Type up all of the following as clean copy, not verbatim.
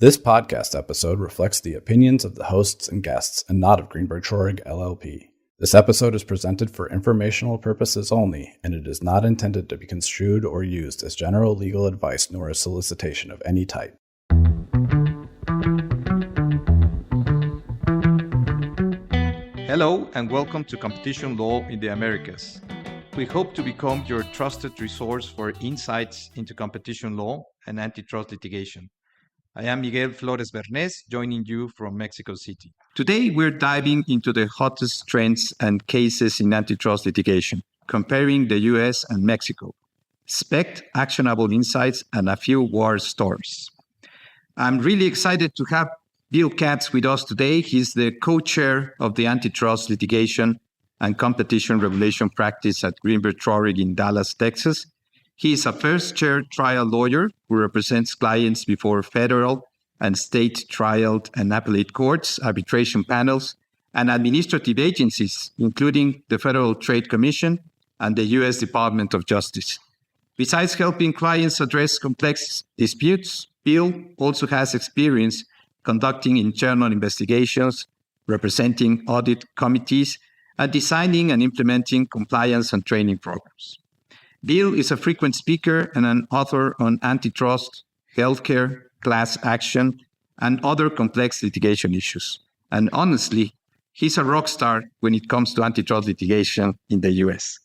This podcast episode reflects the opinions of the hosts and guests and not of Greenberg Traurig LLP. This episode is presented for informational purposes only, and it is not intended to be construed or used as general legal advice nor a solicitation of any type. Hello and welcome to Competition Law in the Americas. We hope to become your trusted resource for insights into competition law and antitrust litigation. I am Miguel Flores Bernés, joining you from Mexico City. Today, we're diving into the hottest trends and cases in antitrust litigation, comparing the US and Mexico. Expect actionable insights and a few war stories. I'm really excited to have Bill Katz with us today. He's the co-chair of the Antitrust Litigation and Competition Regulation Practice at Greenberg Traurig in Dallas, Texas. He is a first-chair trial lawyer who represents clients before federal and state trial and appellate courts, arbitration panels, and administrative agencies, including the Federal Trade Commission and the U.S. Department of Justice. Besides helping clients address complex disputes, Bill also has experience conducting internal investigations, representing audit committees, and designing and implementing compliance and training programs. Bill is a frequent speaker and an author on antitrust, healthcare, class action, and other complex litigation issues. And honestly, he's a rock star when it comes to antitrust litigation in the US.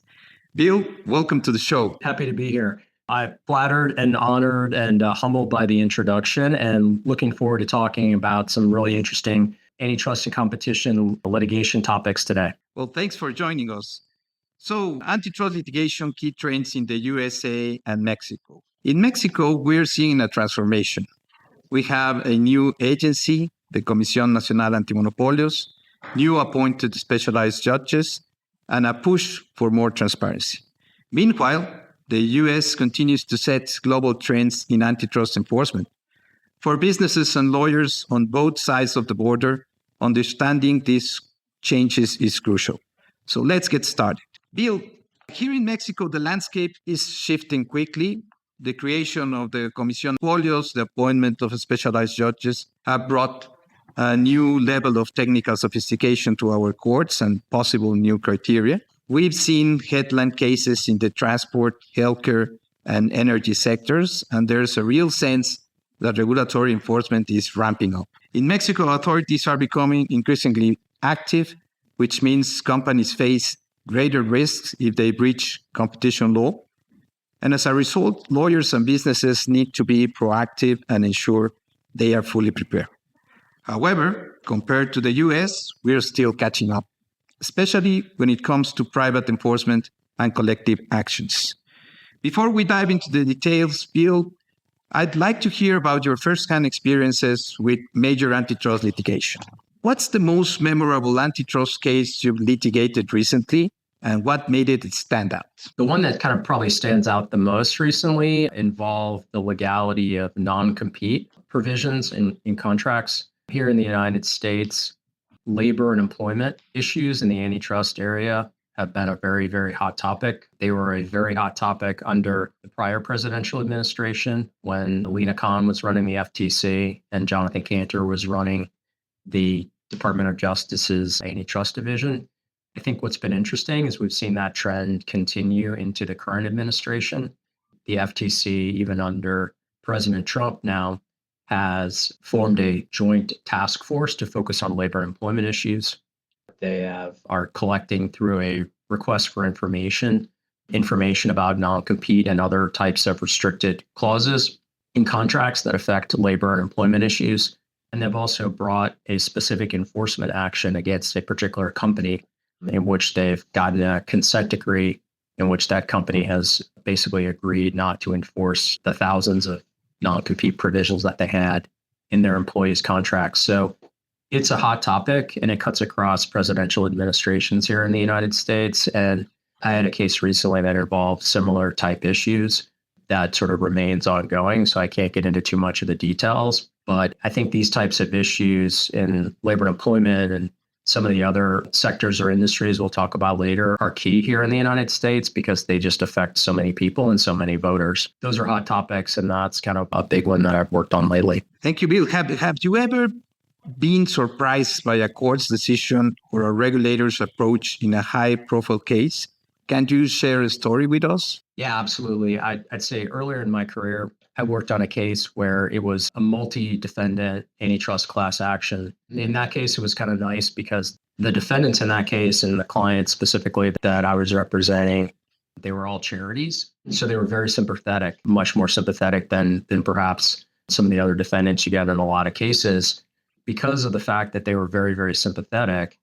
Bill, welcome to the show. Happy to be here. I'm flattered and honored and humbled by the introduction, and looking forward to talking about some really interesting antitrust and competition litigation topics today. Well, thanks for joining us. So, antitrust litigation key trends in the USA and Mexico. In Mexico, we're seeing a transformation. We have a new agency, the Comisión Nacional Antimonopolios, new appointed specialized judges, and a push for more transparency. Meanwhile, the US continues to set global trends in antitrust enforcement. For businesses and lawyers on both sides of the border, understanding these changes is crucial. So let's get started. Bill, here in Mexico, the landscape is shifting quickly. The creation of the Comisión Nacional, the appointment of specialized judges have brought a new level of technical sophistication to our courts and possible new criteria. We've seen headline cases in the transport, healthcare, and energy sectors, and there's a real sense that regulatory enforcement is ramping up. In Mexico, authorities are becoming increasingly active, which means companies face greater risks if they breach competition law. And as a result, lawyers and businesses need to be proactive and ensure they are fully prepared. However, compared to the US, we're still catching up, especially when it comes to private enforcement and collective actions. Before we dive into the details, Bill, I'd like to hear about your firsthand experiences with major antitrust litigation. What's the most memorable antitrust case you've litigated recently, and what made it stand out? The one that kind of probably stands out the most recently involved the legality of non-compete provisions in contracts. Here in the United States, labor and employment issues in the antitrust area have been a very, very hot topic. They were a very hot topic under the prior presidential administration when Lina Khan was running the FTC and Jonathan Cantor was running the Department of Justice's antitrust division. I think what's been interesting is we've seen that trend continue into the current administration. The FTC, even under President Trump now, has formed a joint task force to focus on labor and employment issues. They are collecting through a request for information about non-compete and other types of restricted clauses in contracts that affect labor and employment issues. And they've also brought a specific enforcement action against a particular company in which they've gotten a consent decree in which that company has basically agreed not to enforce the thousands of non-compete provisions that they had in their employees' contracts. So it's a hot topic and it cuts across presidential administrations here in the United States. And I had a case recently that involved similar type issues that sort of remains ongoing. So I can't get into too much of the details, but I think these types of issues in labor and employment and Some of the other sectors or industries we'll talk about later are key here in the United States because they just affect so many people and so many voters. Those are hot topics, and that's kind of a big one that I've worked on lately. Thank you, Bill. Have you ever been surprised by a court's decision or a regulator's approach in a high-profile case? Can you share a story with us? Yeah, absolutely. I'd say earlier in my career, I worked on a case where it was a multi-defendant antitrust class action. In that case, it was kind of nice because the defendants in that case and the clients specifically that I was representing, they were all charities. So they were very sympathetic, much more sympathetic than perhaps some of the other defendants you get in a lot of cases. Because of the fact that they were very, very sympathetic,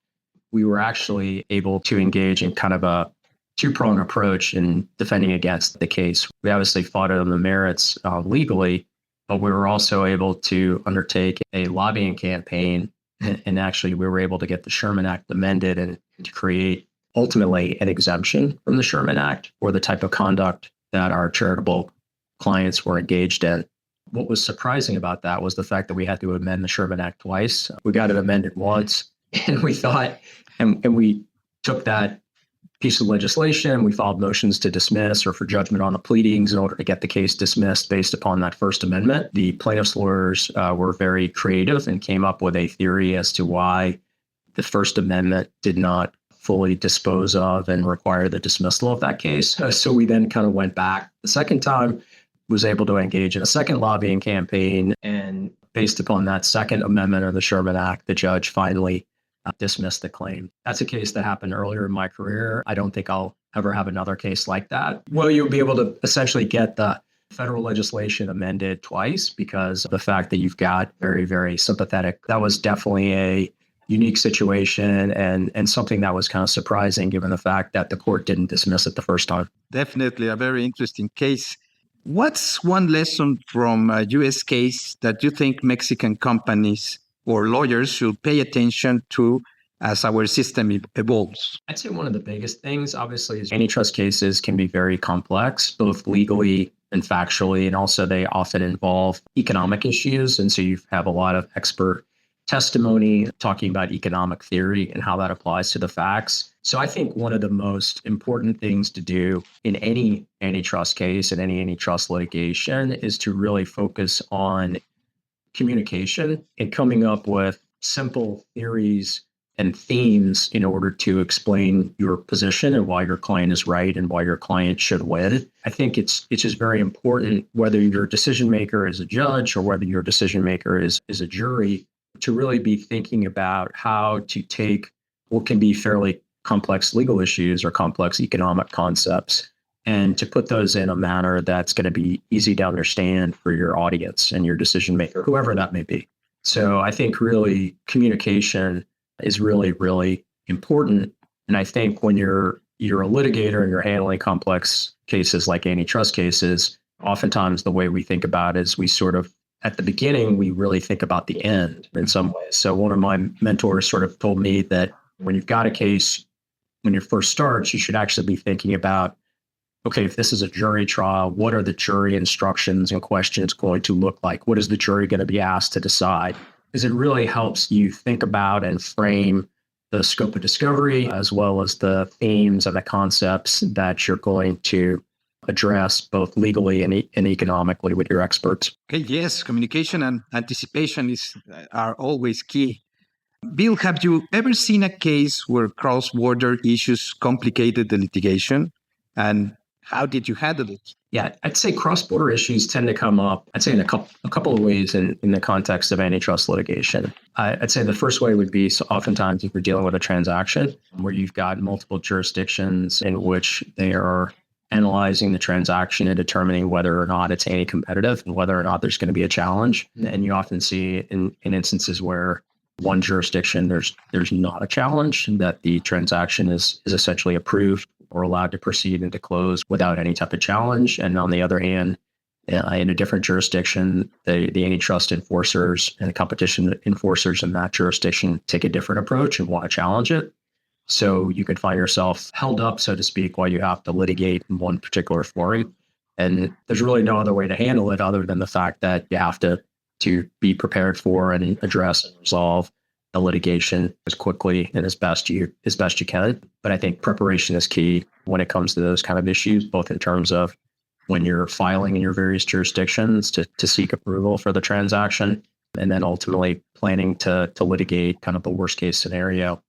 we were actually able to engage in kind of a two-pronged approach in defending against the case. We obviously fought it on the merits legally, but we were also able to undertake a lobbying campaign. And actually, we were able to get the Sherman Act amended and to create ultimately an exemption from the Sherman Act for the type of conduct that our charitable clients were engaged in. What was surprising about that was the fact that we had to amend the Sherman Act twice. We got it amended once, and we thought, and we took that piece of legislation, we filed motions to dismiss or for judgment on the pleadings in order to get the case dismissed based upon that First Amendment. The plaintiffs' lawyers were very creative and came up with a theory as to why the First Amendment did not fully dispose of and require the dismissal of that case. So we then kind of went back the second time, was able to engage in a second lobbying campaign, and based upon that Second Amendment of the Sherman Act, the judge finally dismissed the claim. That's a case that happened earlier in my career. I don't think I'll ever have another case like that. Well, you'll be able to essentially get the federal legislation amended twice because of the fact that you've got very, very sympathetic. That was definitely a unique situation and something that was kind of surprising given the fact that the court didn't dismiss it the first time. Definitely a very interesting case. What's one lesson from a U.S. case that you think Mexican companies or lawyers should pay attention to as our system evolves? I'd say one of the biggest things, obviously, is antitrust cases can be very complex, both legally and factually, and also they often involve economic issues. And so you have a lot of expert testimony talking about economic theory and how that applies to the facts. So I think one of the most important things to do in any antitrust case and any antitrust litigation is to really focus on communication and coming up with simple theories and themes in order to explain your position and why your client is right and why your client should win. I think it's just very important, whether your decision maker is a judge or whether your decision maker is a jury, to really be thinking about how to take what can be fairly complex legal issues or complex economic concepts and to put those in a manner that's going to be easy to understand for your audience and your decision maker, whoever that may be. So I think really communication is really, really important. And I think when you're a litigator and you're handling complex cases like antitrust cases, oftentimes the way we think about it is we sort of, at the beginning, we really think about the end in some ways. So one of my mentors sort of told me that when you've got a case, when you first start, you should actually be thinking about, okay, if this is a jury trial, what are the jury instructions and questions going to look like? What is the jury going to be asked to decide? Because it really helps you think about and frame the scope of discovery, as well as the themes and the concepts that you're going to address both legally and economically with your experts. Okay, yes, communication and anticipation are always key. Bill, have you ever seen a case where cross-border issues complicated the litigation? And how did you handle it? Yeah, I'd say cross-border issues tend to come up, I'd say in a couple of ways in the context of antitrust litigation. I'd say the first way would be, so oftentimes if you're dealing with a transaction where you've got multiple jurisdictions in which they are analyzing the transaction and determining whether or not it's anti-competitive and whether or not there's going to be a challenge. And you often see in instances where one jurisdiction, there's not a challenge, and that the transaction is essentially approved or allowed to proceed and to close without any type of challenge. And on the other hand, in a different jurisdiction, the antitrust enforcers and the competition enforcers in that jurisdiction take a different approach and want to challenge it. So you could find yourself held up, so to speak, while you have to litigate in one particular forum. And there's really no other way to handle it other than the fact that you have to be prepared for and address and resolve the litigation as quickly and as best you can. But I think preparation is key when it comes to those kind of issues, both in terms of when you're filing in your various jurisdictions to seek approval for the transaction, and then ultimately planning to litigate kind of the worst case scenario.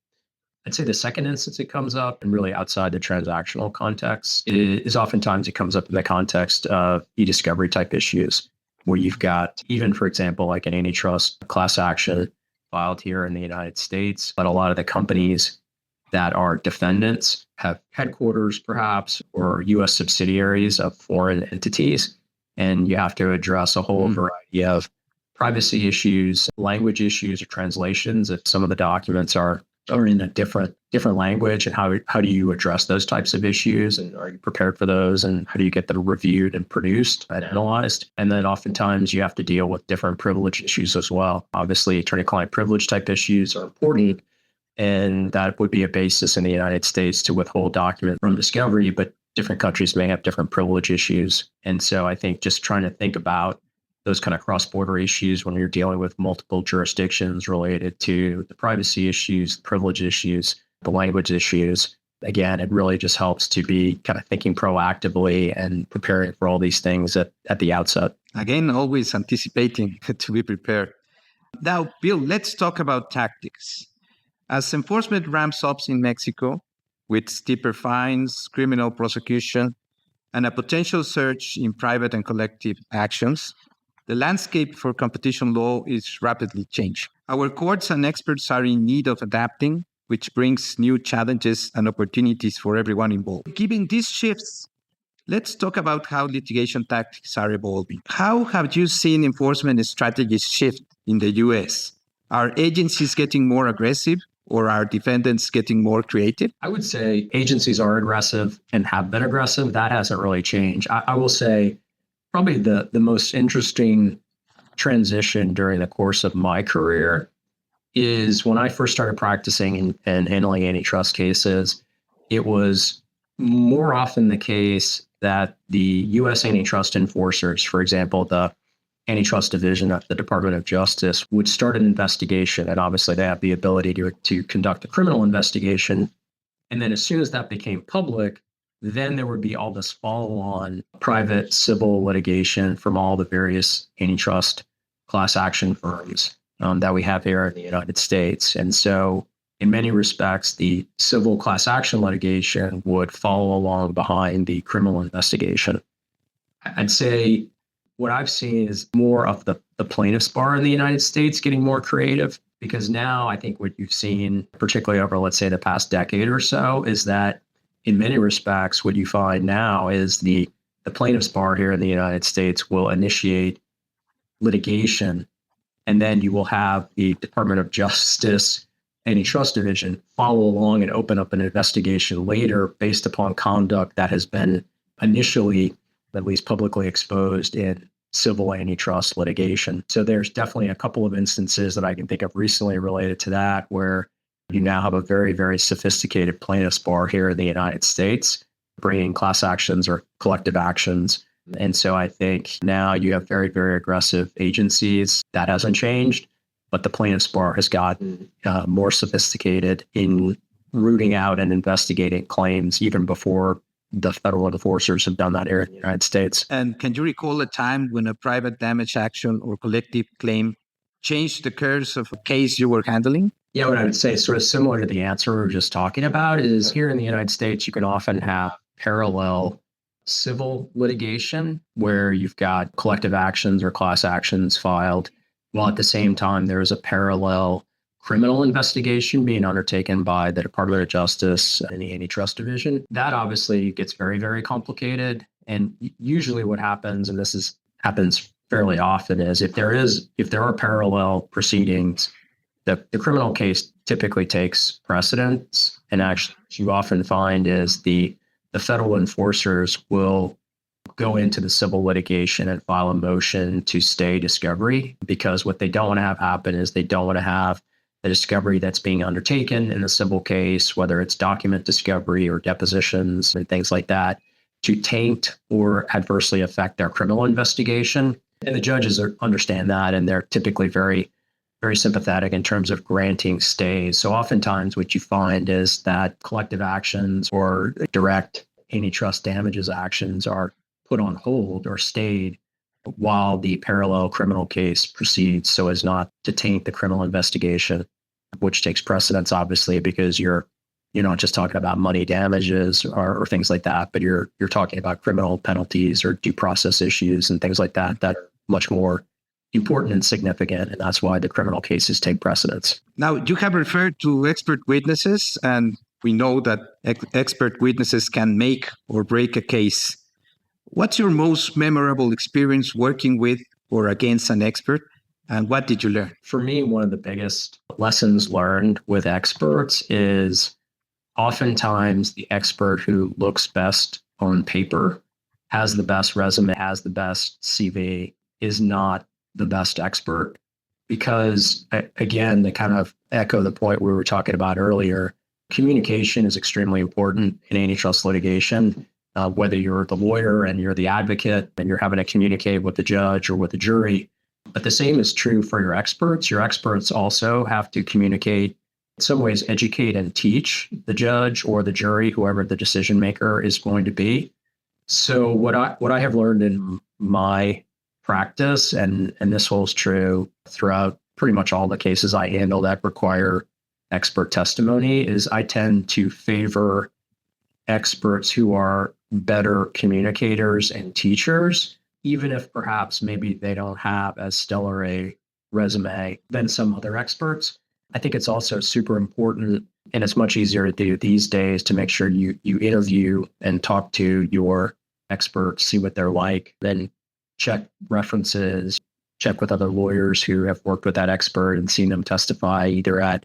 I'd say the second instance it comes up, and really outside the transactional context, is oftentimes it comes up in the context of e-discovery type issues, where you've got, even for example, like an antitrust class action filed here in the United States, but a lot of the companies that are defendants have headquarters perhaps or U.S. subsidiaries of foreign entities. And you have to address a whole variety of privacy issues, language issues, or translations if some of the documents are in a different language, and how do you address those types of issues, and are you prepared for those, and how do you get them reviewed and produced and analyzed? And then oftentimes you have to deal with different privilege issues as well. Obviously, attorney-client privilege type issues are important, and that would be a basis in the United States to withhold documents from discovery, but different countries may have different privilege issues. And so I think just trying to think about those kind of cross-border issues when you're dealing with multiple jurisdictions related to the privacy issues, privilege issues, the language issues. Again, it really just helps to be kind of thinking proactively and preparing for all these things at the outset. Again, always anticipating to be prepared. Now, Bill, let's talk about tactics. As enforcement ramps up in Mexico, with steeper fines, criminal prosecution, and a potential surge in private and collective actions, the landscape for competition law is rapidly changing. Our courts and experts are in need of adapting, which brings new challenges and opportunities for everyone involved. Given these shifts, let's talk about how litigation tactics are evolving. How have you seen enforcement strategies shift in the US? Are agencies getting more aggressive, or are defendants getting more creative? I would say agencies are aggressive and have been aggressive. That hasn't really changed. I will say probably the most interesting transition during the course of my career is when I first started practicing and handling antitrust cases. It was more often the case that the U.S. antitrust enforcers, for example, the Antitrust Division of the Department of Justice, would start an investigation. And obviously, they have the ability to conduct a criminal investigation. And then as soon as that became public, then there would be all this follow-on private civil litigation from all the various antitrust class action firms that we have here in the United States. And so in many respects, the civil class action litigation would follow along behind the criminal investigation. I'd say what I've seen is more of the plaintiff's bar in the United States getting more creative, because now I think what you've seen, particularly over, let's say, the past decade or so, is that in many respects, what you find now is the plaintiff's bar here in the United States will initiate litigation, and then you will have the Department of Justice Antitrust Division follow along and open up an investigation later based upon conduct that has been initially at least publicly exposed in civil antitrust litigation. So there's definitely a couple of instances that I can think of recently related to that, where you now have a very, very sophisticated plaintiff's bar here in the United States, bringing class actions or collective actions. And so I think now you have very, very aggressive agencies. That hasn't changed, but the plaintiff's bar has gotten more sophisticated in rooting out and investigating claims even before the federal enforcers have done that here in the United States. And can you recall a time when a private damage action or collective claim changed the course of a case you were handling? Yeah, what I would say, sort of similar to the answer we were just talking about, is here in the United States, you can often have parallel civil litigation where you've got collective actions or class actions filed, while at the same time there is a parallel criminal investigation being undertaken by the Department of Justice and the Antitrust Division. That obviously gets very, very complicated. And usually what happens, and happens fairly often, is if there are parallel proceedings, the criminal case typically takes precedence. And actually what you often find is the federal enforcers will go into the civil litigation and file a motion to stay discovery, because what they don't want to have happen is they don't want to have the discovery that's being undertaken in the civil case, whether it's document discovery or depositions and things like that, to taint or adversely affect their criminal investigation. And the judges understand that, and they're typically very very sympathetic in terms of granting stays. So oftentimes what you find is that collective actions or direct antitrust damages actions are put on hold or stayed while the parallel criminal case proceeds, so as not to taint the criminal investigation, which takes precedence, obviously, because you're not just talking about money damages or things like that, but you're talking about criminal penalties or due process issues and things like that that are much more important and significant. And that's why the criminal cases take precedence. Now, you have referred to expert witnesses, and we know that expert witnesses can make or break a case. What's your most memorable experience working with or against an expert? And what did you learn? For me, one of the biggest lessons learned with experts is oftentimes the expert who looks best on paper, has the best resume, has the best CV, is not the best expert. Because again, to kind of echo the point we were talking about earlier, communication is extremely important in antitrust litigation. Whether you're the lawyer and you're the advocate and you're having to communicate with the judge or with the jury. But the same is true for your experts. Your experts also have to communicate, in some ways, educate and teach the judge or the jury, whoever the decision maker is going to be. So what I have learned in my practice, and this holds true throughout pretty much all the cases I handle that require expert testimony, is I tend to favor experts who are better communicators and teachers, even if perhaps maybe they don't have as stellar a resume than some other experts. I think it's also super important, and it's much easier to do these days, to make sure you interview and talk to your experts, see what they're like, then check references, check with other lawyers who have worked with that expert and seen them testify either at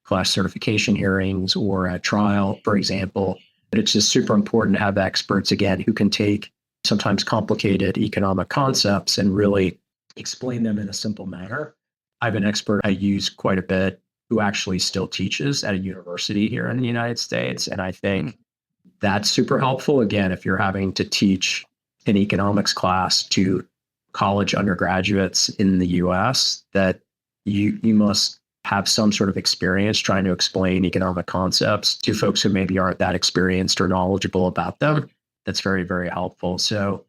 class certification hearings or at trial, for example. But it's just super important to have experts, again, who can take sometimes complicated economic concepts and really explain them in a simple manner. I have an expert I use quite a bit who actually still teaches at a university here in the United States. And I think that's super helpful. Again, if you're having to teach an economics class to college undergraduates in the US, that you must have some sort of experience trying to explain economic concepts to folks who maybe aren't that experienced or knowledgeable about them. That's very, very helpful. So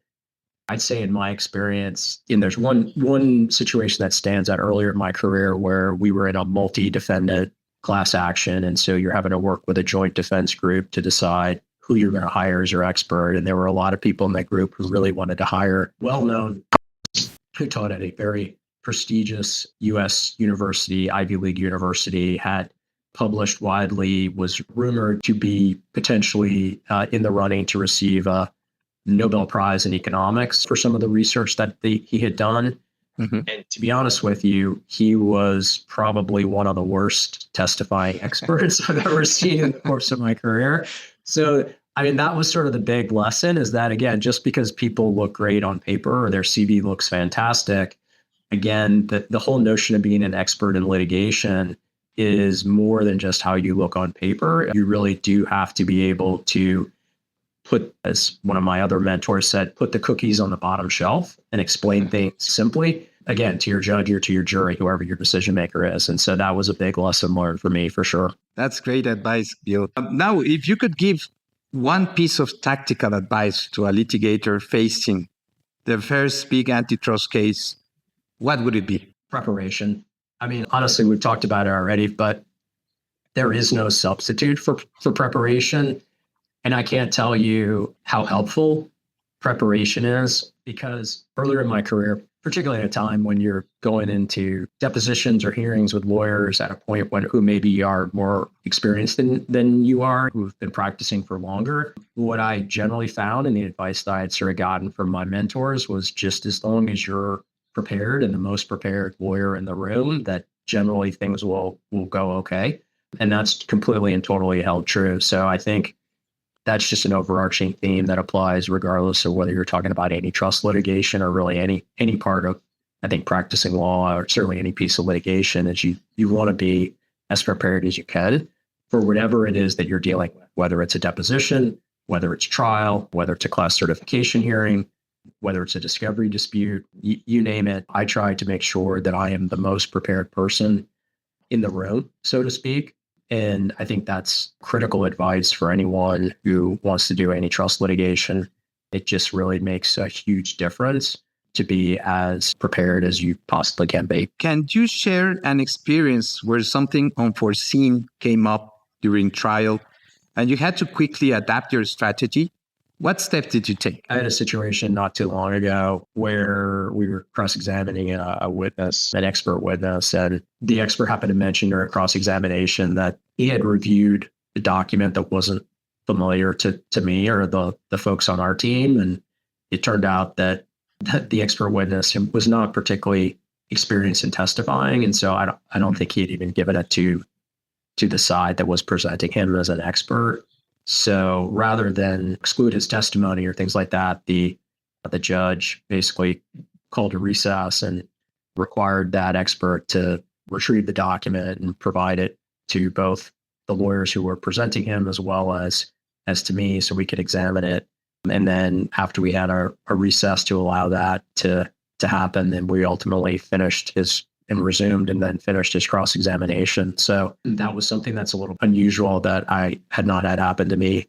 I'd say in my experience, and there's one situation that stands out earlier in my career where we were in a multi-defendant class action. And so you're having to work with a joint defense group to decide who you're going to hire as your expert. And there were a lot of people in that group who really wanted to hire well-known, who taught at a very prestigious U.S. university, Ivy League university, had published widely, was rumored to be potentially in the running to receive a Nobel Prize in economics for some of the research that he had done. Mm-hmm. And to be honest with you, he was probably one of the worst testifying experts I've ever seen in the course of my career. So, I mean, that was sort of the big lesson, is that, again, just because people look great on paper or their CV looks fantastic, again, the whole notion of being an expert in litigation is more than just how you look on paper. You really do have to be able to put, as one of my other mentors said, put the cookies on the bottom shelf and explain things simply, again, to your judge or to your jury, whoever your decision maker is. And so that was a big lesson learned for me, for sure. That's great advice, Bill. Now, if you could give one piece of tactical advice to a litigator facing their first big antitrust case, what would it be? Preparation. I mean, honestly, we've talked about it already, but there is no substitute for preparation. And I can't tell you how helpful preparation is, because earlier in my career, particularly at a time when you're going into depositions or hearings with lawyers at a point who maybe are more experienced than you are, who've been practicing for longer, what I generally found, and the advice that I had sort of gotten from my mentors, was just as long as you're prepared and the most prepared lawyer in the room, that generally things will go okay. And that's completely and totally held true. So I think that's just an overarching theme that applies regardless of whether you're talking about antitrust litigation or really any part of, I think, practicing law, or certainly any piece of litigation, is you want to be as prepared as you can for whatever it is that you're dealing with, whether it's a deposition, whether it's trial, whether it's a class certification hearing, whether it's a discovery dispute, you name it. I try to make sure that I am the most prepared person in the room, so to speak. And I think that's critical advice for anyone who wants to do antitrust litigation. It just really makes a huge difference to be as prepared as you possibly can be. Can you share an experience where something unforeseen came up during trial and you had to quickly adapt your strategy? What steps did you take? I had a situation not too long ago where we were cross-examining a witness, an expert witness, and the expert happened to mention during cross-examination that he had reviewed a document that wasn't familiar to me or the folks on our team. And it turned out that the expert witness was not particularly experienced in testifying. And so I don't think he had even given it to the side that was presenting him as an expert. So rather than exclude his testimony or things like that, the judge basically called a recess and required that expert to retrieve the document and provide it to both the lawyers who were presenting him as well as to me so we could examine it. And then after we had a recess to allow that to happen, then we ultimately finished and resumed and then finished his cross-examination. So that was something that's a little unusual that I had not had happen to me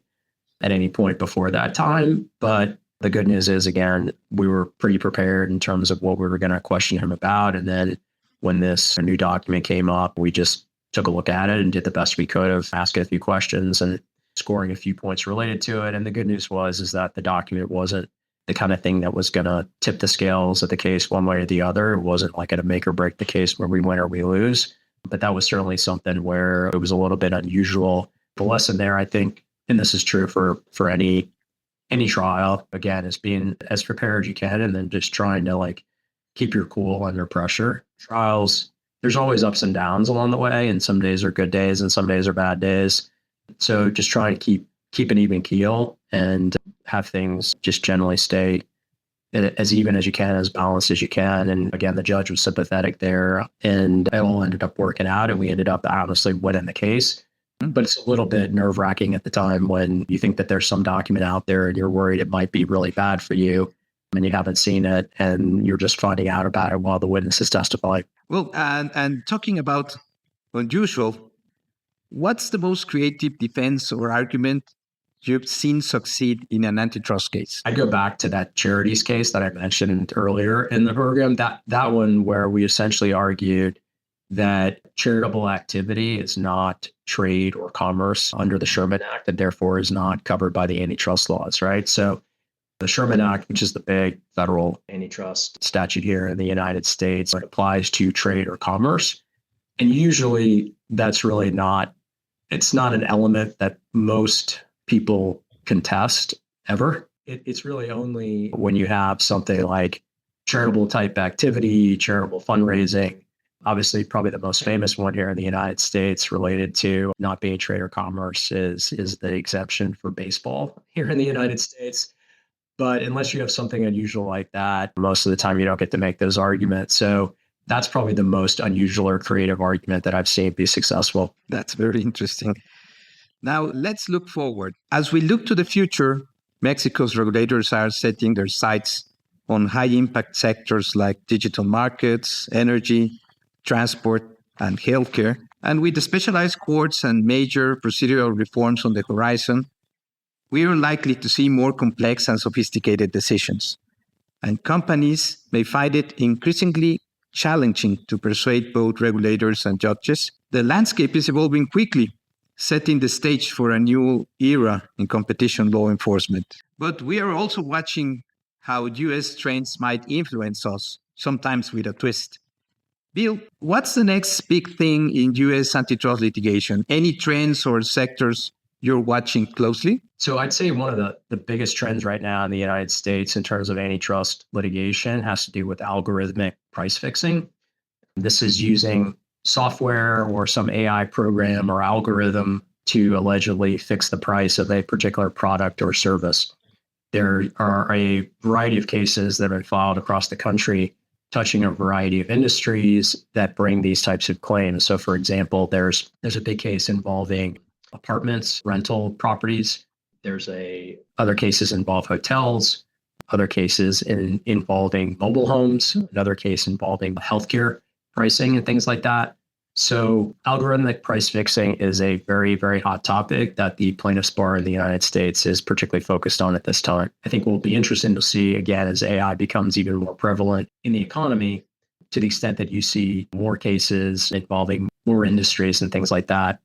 at any point before that time. But the good news is, again, we were pretty prepared in terms of what we were going to question him about. And then when this new document came up, we just took a look at it and did the best we could of asking a few questions and scoring a few points related to it. And the good news is that the document wasn't the kind of thing that was going to tip the scales of the case one way or the other. It wasn't like going to make or break the case where we win or we lose. But that was certainly something where it was a little bit unusual. The lesson there, I think, and this is true for any trial, again, is being as prepared as you can and then just trying to keep your cool under pressure. Trials, there's always ups and downs along the way, and some days are good days and some days are bad days. So just trying to keep an even keel and have things just generally stay as even as you can, as balanced as you can. And again, the judge was sympathetic there and it all ended up working out and we ended up honestly winning the case. But it's a little bit nerve-wracking at the time when you think that there's some document out there and you're worried it might be really bad for you and you haven't seen it and you're just finding out about it while the witness is testifying. Well, and talking about unusual, what's the most creative defense or argument you've seen succeed in an antitrust case? I go back to that charities case that I mentioned earlier in the program, that one where we essentially argued that charitable activity is not trade or commerce under the Sherman Act and therefore is not covered by the antitrust laws, right? So the Sherman Act, which is the big federal antitrust statute here in the United States, applies to trade or commerce. And usually that's really it's not an element that most people contest ever. It's really only when you have something like charitable type activity, charitable fundraising. Obviously, probably the most famous one here in the United States related to not being trade or commerce is the exemption for baseball here in the United States. But unless you have something unusual like that, most of the time you don't get to make those arguments. So that's probably the most unusual or creative argument that I've seen be successful. That's very interesting. Now, let's look forward. As we look to the future, Mexico's regulators are setting their sights on high-impact sectors like digital markets, energy, transport, and healthcare. And with the specialized courts and major procedural reforms on the horizon, we are likely to see more complex and sophisticated decisions. And companies may find it increasingly challenging to persuade both regulators and judges. The landscape is evolving quickly, setting the stage for a new era in competition law enforcement. But we are also watching how U.S. trends might influence us, sometimes with a twist. Bill, what's the next big thing in U.S. antitrust litigation? Any trends or sectors you're watching closely? So I'd say one of the biggest trends right now in the United States in terms of antitrust litigation has to do with algorithmic price fixing. This is using software or some AI program or algorithm to allegedly fix the price of a particular product or service. There are a variety of cases that have been filed across the country touching a variety of industries that bring these types of claims. So for example, there's a big case involving apartments, rental properties. There's other cases involve hotels. other cases involving mobile homes, another case involving healthcare pricing and things like that. So algorithmic price fixing is a very, very hot topic that the plaintiffs bar in the United States is particularly focused on at this time. I think will be interesting to see, again, as AI becomes even more prevalent in the economy, to the extent that you see more cases involving more industries and things like that.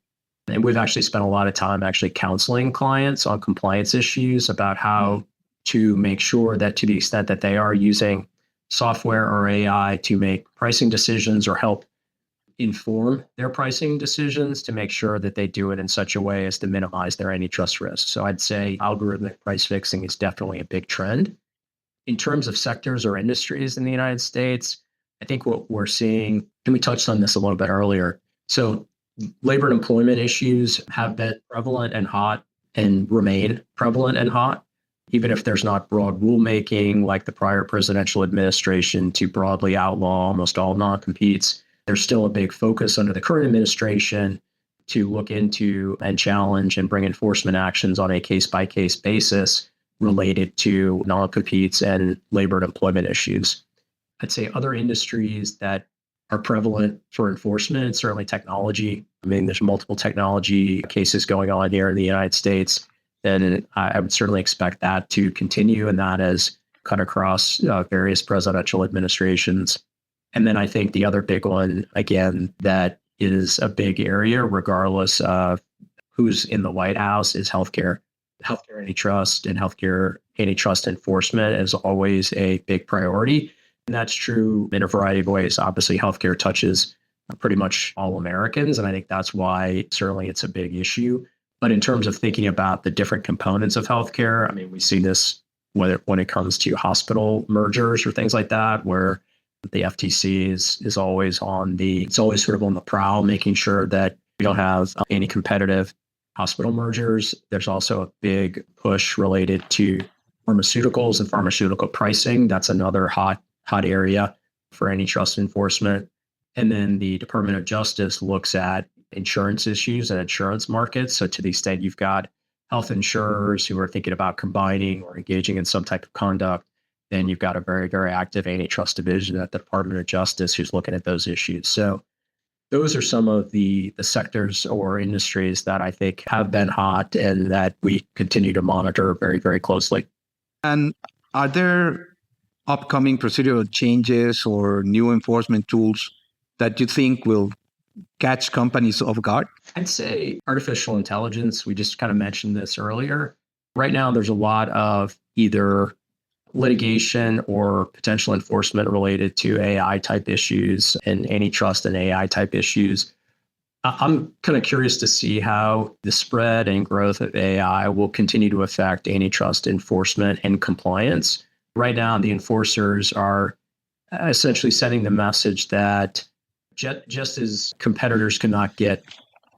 And we've actually spent a lot of time actually counseling clients on compliance issues about how to make sure that to the extent that they are using software or AI to make pricing decisions or help inform their pricing decisions, to make sure that they do it in such a way as to minimize their antitrust risk. So I'd say algorithmic price fixing is definitely a big trend. In terms of sectors or industries in the United States, I think what we're seeing, and we touched on this a little bit earlier, so labor and employment issues have been prevalent and hot and remain prevalent and hot, even if there's not broad rulemaking like the prior presidential administration to broadly outlaw almost all non-competes. There's still a big focus under the current administration to look into and challenge and bring enforcement actions on a case-by-case basis related to non-competes and labor and employment issues. I'd say other industries that are prevalent for enforcement, certainly technology. I mean, there's multiple technology cases going on here in the United States, and I would certainly expect that to continue, and that has cut across various presidential administrations. And then I think the other big one, again, that is a big area, regardless of who's in the White House, is healthcare. Healthcare antitrust and healthcare antitrust enforcement is always a big priority. And that's true in a variety of ways. Obviously, healthcare touches pretty much all Americans. And I think that's why certainly it's a big issue. But in terms of thinking about the different components of healthcare, I mean, we see this when it comes to hospital mergers or things like that, where the FTC is always it's always sort of on the prowl, making sure that we don't have any competitive hospital mergers. There's also a big push related to pharmaceuticals and pharmaceutical pricing. That's another hot area for antitrust enforcement. And then the Department of Justice looks at insurance issues and insurance markets. So to the extent you've got health insurers who are thinking about combining or engaging in some type of conduct, then you've got a very, very active antitrust division at the Department of Justice who's looking at those issues. So those are some of the sectors or industries that I think have been hot and that we continue to monitor very, very closely. And are there upcoming procedural changes or new enforcement tools that you think will catch companies off guard? I'd say artificial intelligence. We just kind of mentioned this earlier. Right now, there's a lot of either litigation or potential enforcement related to AI type issues and antitrust and AI type issues. I'm kind of curious to see how the spread and growth of AI will continue to affect antitrust enforcement and compliance. Right now, the enforcers are essentially sending the message that just as competitors cannot get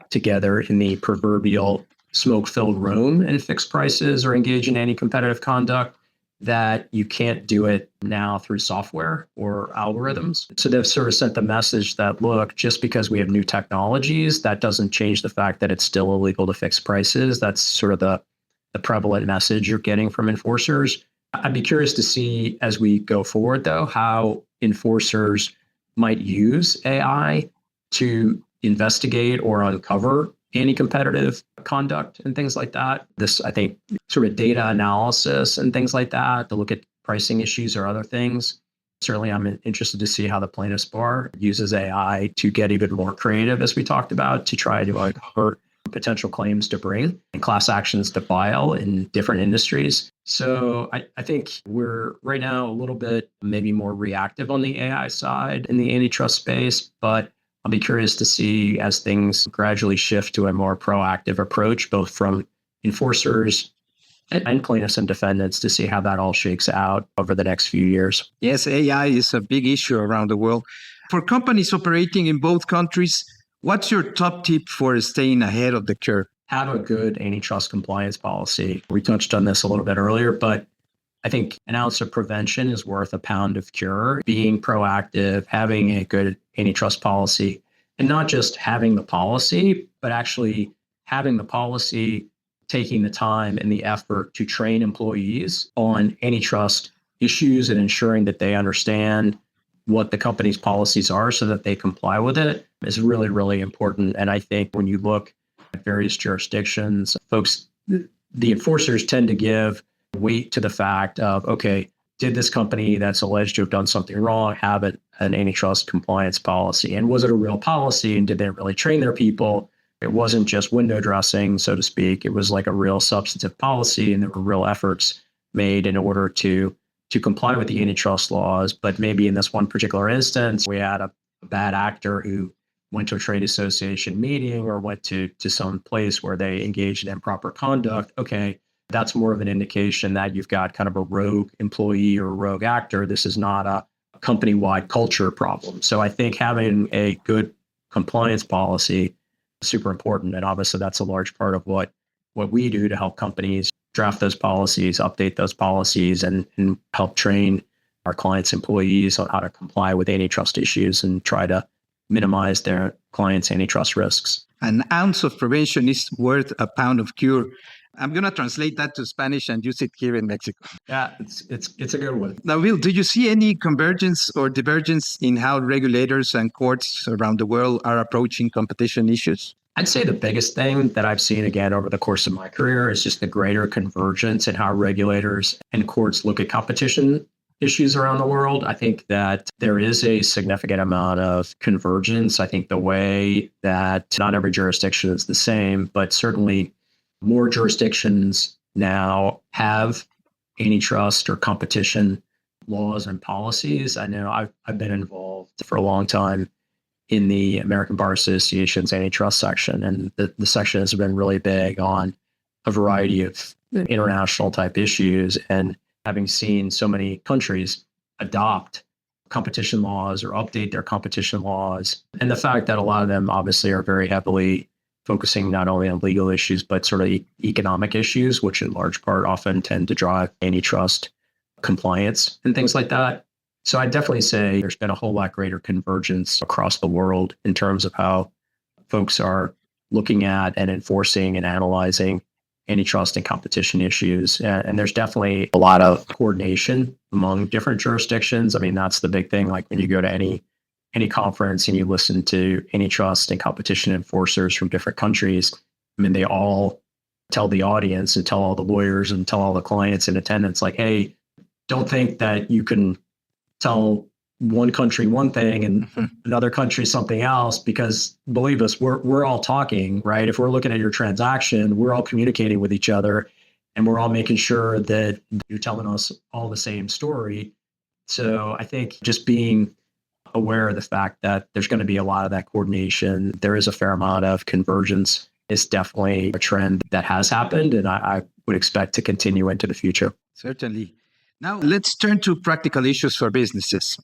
together in the proverbial smoke-filled room and fix prices or engage in anti-competitive conduct, that you can't do it now through software or algorithms. So they've sort of sent the message that, look, just because we have new technologies, that doesn't change the fact that it's still illegal to fix prices. That's sort of the prevalent message you're getting from enforcers. I'd be curious to see as we go forward, though, how enforcers might use AI to investigate or uncover anti-competitive conduct and things like that. This, I think, sort of data analysis and things like that to look at pricing issues or other things. Certainly, I'm interested to see how the plaintiffs bar uses AI to get even more creative, as we talked about, to try to uncover potential claims to bring and class actions to file in different industries. So I think we're right now a little bit maybe more reactive on the AI side in the antitrust space, but I'll be curious to see as things gradually shift to a more proactive approach, both from enforcers and plaintiffs and defendants, to see how that all shakes out over the next few years. Yes, AI is a big issue around the world. For companies operating in both countries, what's your top tip for staying ahead of the curve? Have a good antitrust compliance policy. We touched on this a little bit earlier, but I think an ounce of prevention is worth a pound of cure. Being proactive, having a good antitrust policy, and not just having the policy, but actually having the policy, taking the time and the effort to train employees on antitrust issues and ensuring that they understand what the company's policies are so that they comply with it is really, really important. And I think when you look at various jurisdictions, folks, the enforcers tend to give weight to the fact of, okay, did this company that's alleged to have done something wrong have an antitrust compliance policy? And was it a real policy? And did they really train their people? It wasn't just window dressing, so to speak. It was like a real substantive policy, and there were real efforts made in order to comply with the antitrust laws. But maybe in this one particular instance, we had a bad actor who went to a trade association meeting or went to some place where they engaged in improper conduct. Okay, that's more of an indication that you've got kind of a rogue employee or a rogue actor. This is not a company-wide culture problem. So I think having a good compliance policy is super important. And obviously that's a large part of what we do to help companies draft those policies, update those policies, and help train our clients' employees on how to comply with antitrust issues and try to minimize their clients' antitrust risks. An ounce of prevention is worth a pound of cure. I'm going to translate that to Spanish and use it here in Mexico. Yeah, it's a good one. Now, Bill, do you see any convergence or divergence in how regulators and courts around the world are approaching competition issues? I'd say the biggest thing that I've seen, again, over the course of my career is just the greater convergence in how regulators and courts look at competition issues around the world. I think that there is a significant amount of convergence. I think the way that not every jurisdiction is the same, but certainly more jurisdictions now have antitrust or competition laws and policies. I know I've been involved for a long time in the American Bar Association's antitrust section, and the section has been really big on a variety of international type issues. And having seen so many countries adopt competition laws or update their competition laws, and the fact that a lot of them obviously are very heavily focusing not only on legal issues, but sort of economic issues, which in large part often tend to drive antitrust compliance and things like that. So I'd definitely say there's been a whole lot greater convergence across the world in terms of how folks are looking at and enforcing and analyzing antitrust and competition issues. And there's definitely a lot of coordination among different jurisdictions. I mean, that's the big thing. Like when you go to any conference and you listen to antitrust and competition enforcers from different countries, I mean, they all tell the audience and tell all the lawyers and tell all the clients in attendance, like, hey, don't think that you can tell one country one thing and another country something else, because believe us, we're all talking, right? If we're looking at your transaction, we're all communicating with each other and we're all making sure that you're telling us all the same story. So I think just being aware of the fact that there's going to be a lot of that coordination, there is a fair amount of convergence, is definitely a trend that has happened, and I would expect to continue into the future. Certainly. Now, let's turn to practical issues for businesses.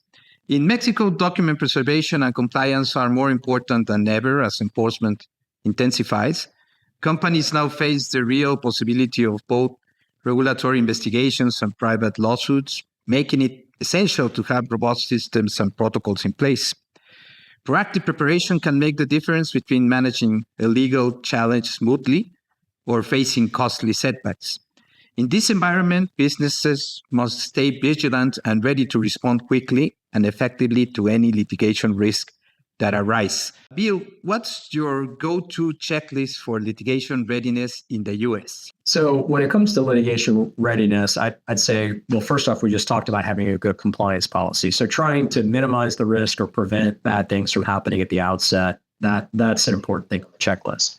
In Mexico, document preservation and compliance are more important than ever as enforcement intensifies. Companies now face the real possibility of both regulatory investigations and private lawsuits, making it essential to have robust systems and protocols in place. Proactive preparation can make the difference between managing a legal challenge smoothly or facing costly setbacks. In this environment, businesses must stay vigilant and ready to respond quickly and effectively to any litigation risk that arise. Bill, what's your go-to checklist for litigation readiness in the U.S.? So when it comes to litigation readiness, I'd say, well, first off, we just talked about having a good compliance policy. So trying to minimize the risk or prevent bad things from happening at the outset, that's an important thing on the checklist.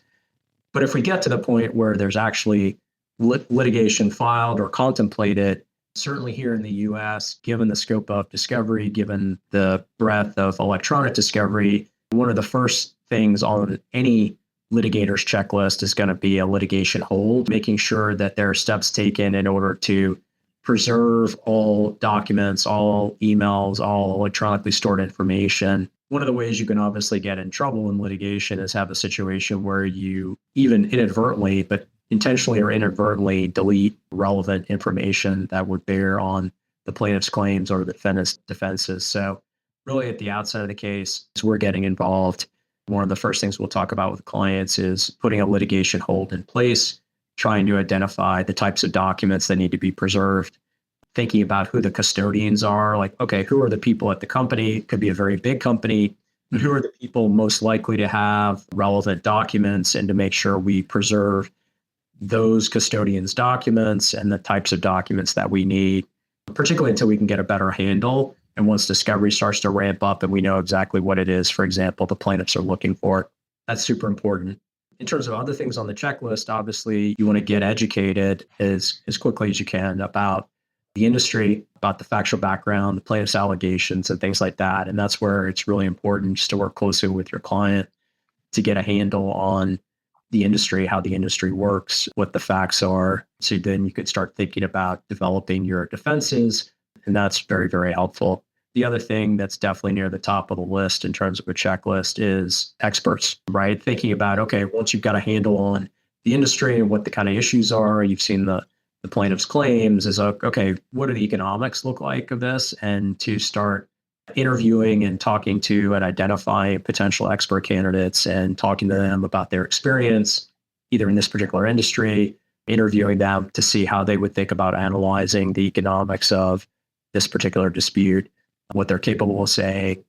But if we get to the point where there's actually litigation filed or contemplated, certainly here in the U.S., given the scope of discovery, given the breadth of electronic discovery, one of the first things on any litigator's checklist is going to be a litigation hold, making sure that there are steps taken in order to preserve all documents, all emails, all electronically stored information. One of the ways you can obviously get in trouble in litigation is have a situation where you even inadvertently, but intentionally or inadvertently delete relevant information that would bear on the plaintiff's claims or the defendant's defenses. So really at the outset of the case, as we're getting involved, one of the first things we'll talk about with clients is putting a litigation hold in place, trying to identify the types of documents that need to be preserved thinking about who the custodians are. Like, okay, who are the people at the company? It could be a very big company. But who are the people most likely to have relevant documents, and to make sure we preserve those custodians' documents and the types of documents that we need, particularly until we can get a better handle. And once discovery starts to ramp up and we know exactly what it is, for example, the plaintiffs are looking for, that's super important. In terms of other things on the checklist, obviously, you want to get educated as quickly as you can about the industry, about the factual background, the plaintiff's allegations, and things like that. And that's where it's really important just to work closely with your client to get a handle on the industry, how the industry works, what the facts are. So then you could start thinking about developing your defenses. And that's very, very helpful. The other thing that's definitely near the top of the list in terms of a checklist is experts, right? Thinking about, okay, once you've got a handle on the industry and what the kind of issues are, you've seen the plaintiff's claims, is okay, what do the economics look like of this? And to start interviewing and talking to and identifying potential expert candidates and talking to them about their experience, either in this particular industry, interviewing them to see how they would think about analyzing the economics of this particular dispute, what they're capable of saying,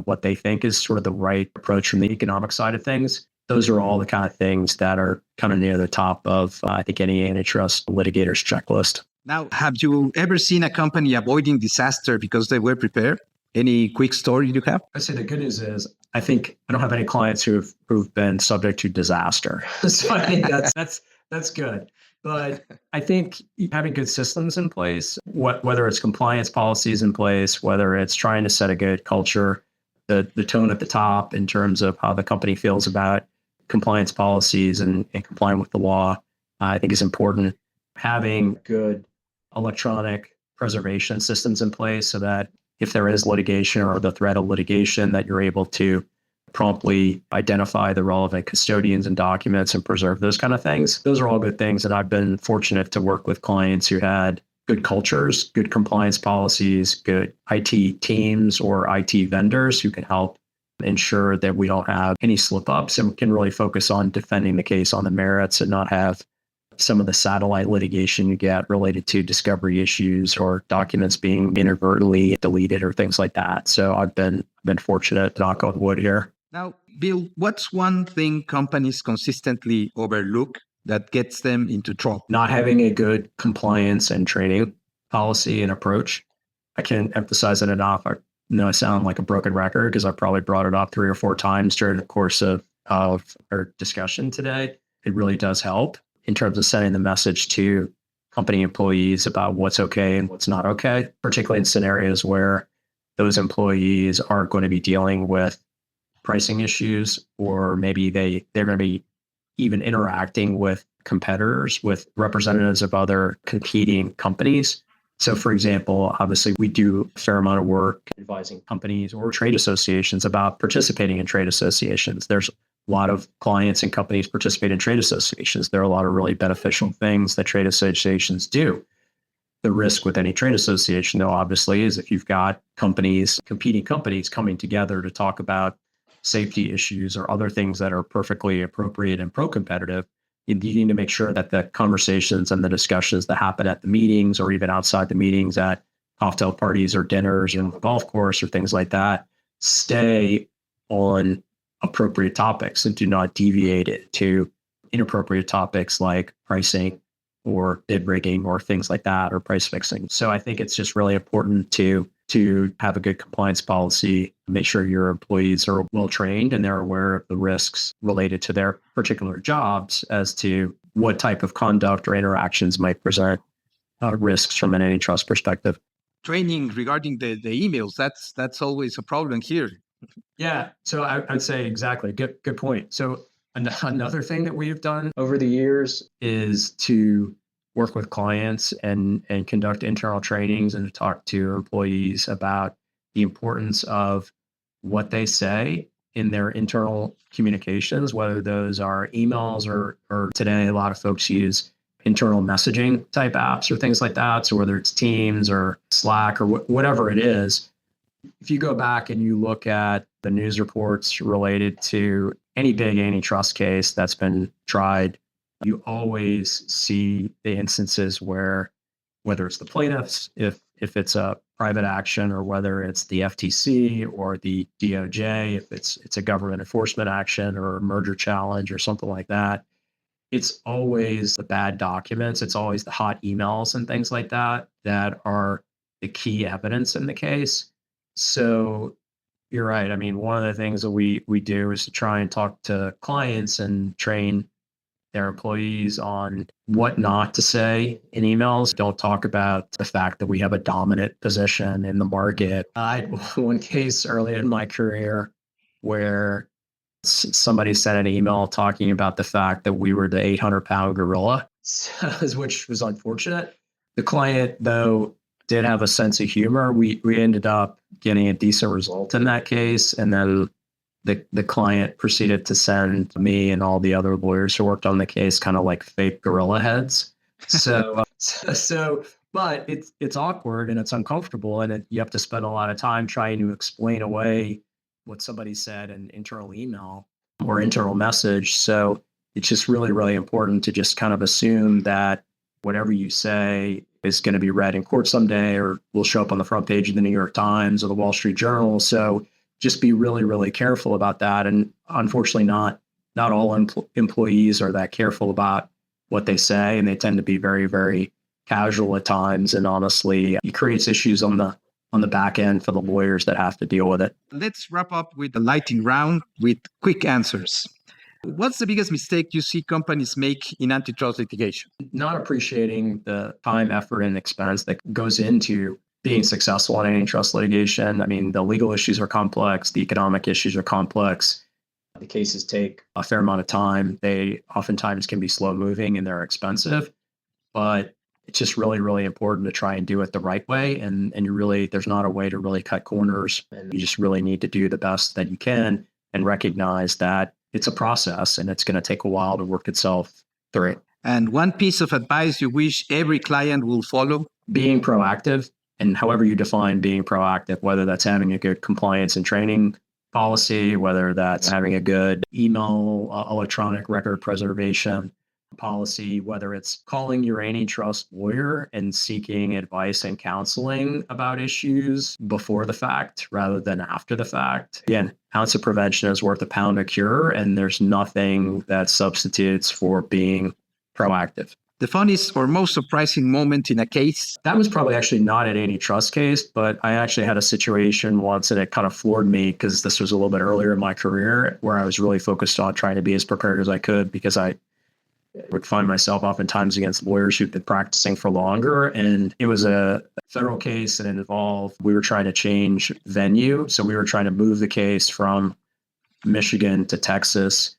what they think is sort of the right approach from the economic side of things. Those are all the kind of things that are kind of near the top of, I think, any antitrust litigator's checklist. Now, have you ever seen a company avoiding disaster because they were prepared? Any quick story you have? I'd say the good news is I think I don't have any clients who've been subject to disaster. So I think that's good. But I think having good systems in place, whether it's compliance policies in place, whether it's trying to set a good culture, the tone at the top in terms of how the company feels about compliance policies and complying with the law, I think is important. Having good electronic preservation systems in place so that if there is litigation or the threat of litigation, that you're able to promptly identify the relevant custodians and documents and preserve those kind of things. Those are all good things. And I've been fortunate to work with clients who had good cultures, good compliance policies, good IT teams or IT vendors who can help ensure that we don't have any slip ups and can really focus on defending the case on the merits and not have some of the satellite litigation you get related to discovery issues or documents being inadvertently deleted or things like that. So I've been fortunate to knock on wood here. Now, Bill, what's one thing companies consistently overlook that gets them into trouble? Not having a good compliance and training policy and approach. I can't emphasize it enough. I know I sound like a broken record because I probably brought it up 3 or 4 times during the course of our discussion today. It really does help in terms of sending the message to company employees about what's okay and what's not okay, particularly in scenarios where those employees are going to be dealing with pricing issues, or maybe they're going to be even interacting with competitors, with representatives of other competing companies. So, for example, obviously, we do a fair amount of work advising companies or trade associations about participating in trade associations. There's a lot of clients and companies participate in trade associations. There are a lot of really beneficial things that trade associations do. The risk with any trade association, though, obviously, is if you've got competing companies coming together to talk about safety issues or other things that are perfectly appropriate and pro-competitive, you need to make sure that the conversations and the discussions that happen at the meetings or even outside the meetings at cocktail parties or dinners or the golf course or things like that stay on appropriate topics and do not deviate it to inappropriate topics like pricing or bid rigging or things like that, or price fixing. So I think it's just really important to have a good compliance policy, make sure your employees are well trained and they're aware of the risks related to their particular jobs as to what type of conduct or interactions might present risks from an antitrust perspective. Training regarding the emails, that's always a problem here. Yeah, so I'd say exactly. Good point. So another thing that we've done over the years is to work with clients and conduct internal trainings and to talk to employees about the importance of what they say in their internal communications, whether those are emails or today a lot of folks use internal messaging type apps or things like that. So whether it's Teams or Slack or whatever it is, if you go back and you look at the news reports related to any big antitrust case that's been tried, you always see the instances where whether it's the plaintiffs, if it's a private action, or whether it's the FTC or the DOJ, if it's a government enforcement action or a merger challenge or something like that. It's always the bad documents. It's always the hot emails and things like that that are the key evidence in the case. So you're right. I mean, one of the things that we do is to try and talk to clients and train their employees on what not to say in emails. Don't talk about the fact that we have a dominant position in the market. I had one case early in my career where somebody sent an email talking about the fact that we were the 800-pound gorilla, which was unfortunate. The client, though, did have a sense of humor. We ended up getting a decent result in that case. And then the client proceeded to send me and all the other lawyers who worked on the case kind of like fake gorilla heads. So, but it's awkward and it's uncomfortable, and you have to spend a lot of time trying to explain away what somebody said in internal email or internal message. So it's just really, really important to just kind of assume that whatever you say is going to be read in court someday, or will show up on the front page of the New York Times or the Wall Street Journal. So just be really, really careful about that. And unfortunately, not all employees are that careful about what they say, and they tend to be very, very casual at times. And honestly, it creates issues on the back end for the lawyers that have to deal with it. Let's wrap up with the lightning round with quick answers. What's the biggest mistake you see companies make in antitrust litigation? Not appreciating the time, effort, and expense that goes into being successful in antitrust litigation. I mean, the legal issues are complex. The economic issues are complex. The cases take a fair amount of time. They oftentimes can be slow moving and they're expensive, but it's just really, really important to try and do it the right way. And there's not a way to really cut corners. And you just really need to do the best that you can and recognize that it's a process and it's going to take a while to work itself through. And one piece of advice you wish every client will follow? Being proactive, and however you define being proactive, whether that's having a good compliance and training policy, whether that's having a good email, electronic record preservation policy, whether it's calling your antitrust lawyer and seeking advice and counseling about issues before the fact rather than after the fact. Again, ounce of prevention is worth a pound of cure, and there's nothing that substitutes for being proactive. The funniest or most surprising moment in a case? That was probably actually not an antitrust case, but I actually had a situation once and it kind of floored me because this was a little bit earlier in my career where I was really focused on trying to be as prepared as I could, because I would find myself oftentimes against lawyers who've been practicing for longer. And it was a federal case and it involved, we were trying to change venue. So we were trying to move the case from Michigan to Texas.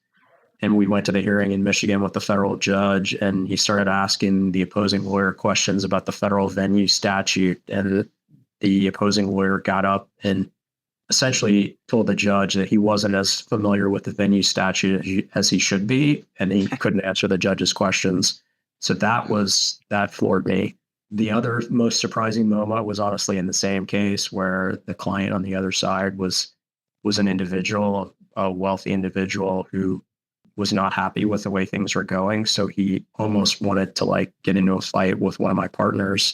And we went to the hearing in Michigan with the federal judge, and he started asking the opposing lawyer questions about the federal venue statute. And the opposing lawyer got up and essentially told the judge that he wasn't as familiar with the venue statute as he should be, and he couldn't answer the judge's questions. So that floored me. The other most surprising moment was honestly in the same case where the client on the other side was an individual, a wealthy individual who was not happy with the way things were going. So he almost wanted to get into a fight with one of my partners.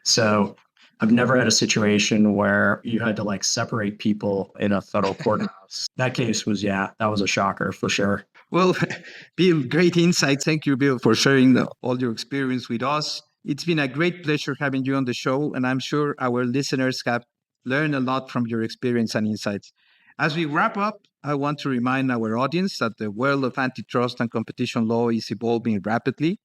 So I've never had a situation where you had to separate people in a federal courthouse. That case was, that was a shocker for sure. Well, Bill, great insights. Thank you, Bill, for sharing all your experience with us. It's been a great pleasure having you on the show, and I'm sure our listeners have learned a lot from your experience and insights. As we wrap up, I want to remind our audience that the world of antitrust and competition law is evolving rapidly.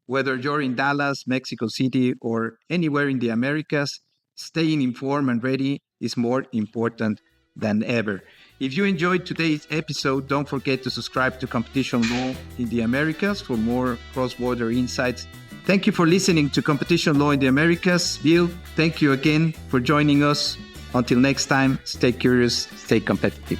Whether you're in Dallas, Mexico City, or anywhere in the Americas, staying informed and ready is more important than ever. If you enjoyed today's episode, don't forget to subscribe to Competition Law in the Americas for more cross-border insights. Thank you for listening to Competition Law in the Americas. Bill, thank you again for joining us. Until next time, stay curious, stay competitive.